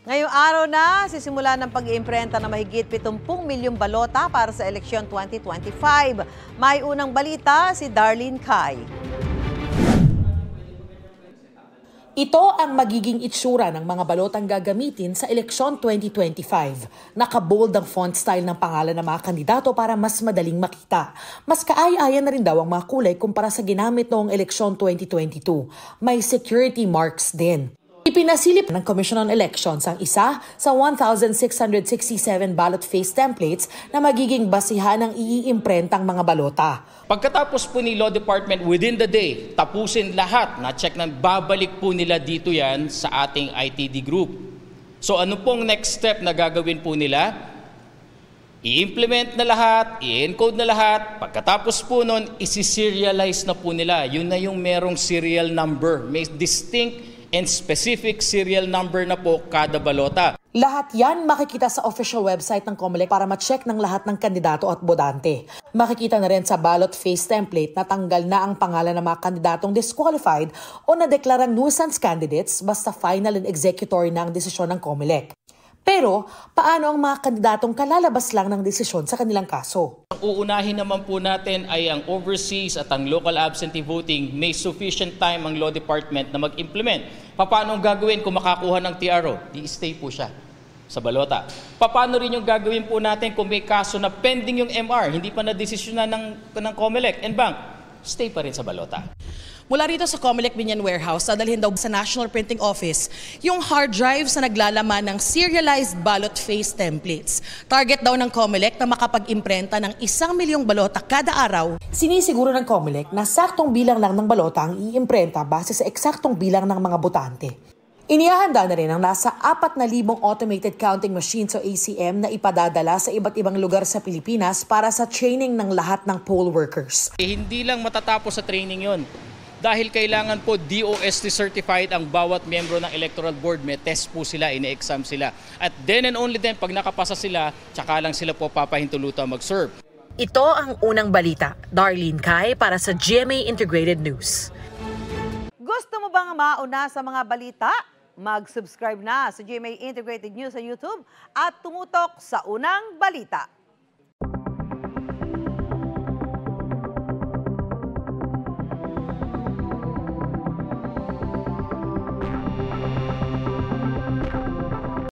Ngayong araw na, sisimula ng pag-iimprenta ng mahigit 70 milyong balota para sa eleksyon 2025. May unang balita si Darlene Kai. Ito ang magiging itsura ng mga balotang gagamitin sa eleksyon 2025. Naka-bold ang font style ng pangalan ng mga kandidato para mas madaling makita. Mas kaaya-aya na rin daw ang mga kulay kumpara sa ginamit noong eleksyon 2022. May security marks din. Ipinasilip ng Commission on Elections ang isa sa 1,667 ballot face templates na magiging basihan ng iiimprentang mga balota. Pagkatapos po ni Law Department within the day, tapusin lahat na check na babalik po nila dito yan sa ating ITD group. So ano pong next step na gagawin po nila? I-implement na lahat, i-encode na lahat. Pagkatapos po nun, isi-serialize na po nila. Yun na yung merong serial number. May distinct and specific serial number na po kada balota. Lahat yan makikita sa official website ng COMELEC para ma-check ng lahat ng kandidato at bodante. Makikita na rin sa ballot face template na tanggal na ang pangalan ng mga kandidatong disqualified o nadeklarang nuisance candidates basta final and executory na ang desisyon ng COMELEC. Pero, paano ang mga kandidatong kalalabas lang ng desisyon sa kanilang kaso? Ang uunahin naman po natin ay ang overseas at ang local absentee voting. May sufficient time ang Law Department na mag-implement. Paano ang gagawin kung makakuha ng TRO? Di-stay po siya sa balota. Paano rin yung gagawin po natin kung may kaso na pending yung MR, hindi pa na-desisyonan ng COMELEC and bank? Stay pa rin sa balota. Mula rito sa COMELEC Binyan Warehouse, dadalhin daw sa National Printing Office yung hard drives na naglalaman ng serialized ballot face templates. Target daw ng COMELEC na makapag-imprenta ng 1 milyong balota kada araw. Sinisiguro ng COMELEC na saktong bilang lang ng balota ang iimprenta base sa eksaktong bilang ng mga botante. Inihahanda na rin ang nasa 4,000 automated counting machines o ACM na ipadadala sa iba't ibang lugar sa Pilipinas para sa training ng lahat ng poll workers. Hindi lang matatapos sa training yon. Dahil kailangan po DOST certified ang bawat miyembro ng Electoral Board. May test po sila, ine-exam sila. At then and only then, pag nakapasa sila, tsaka lang sila po papahintulutan mag-serve. Ito ang unang balita. Darlene Kai para sa GMA Integrated News. Gusto mo bang mauna sa mga balita? Mag-subscribe na sa GMA Integrated News sa YouTube at tumutok sa unang balita.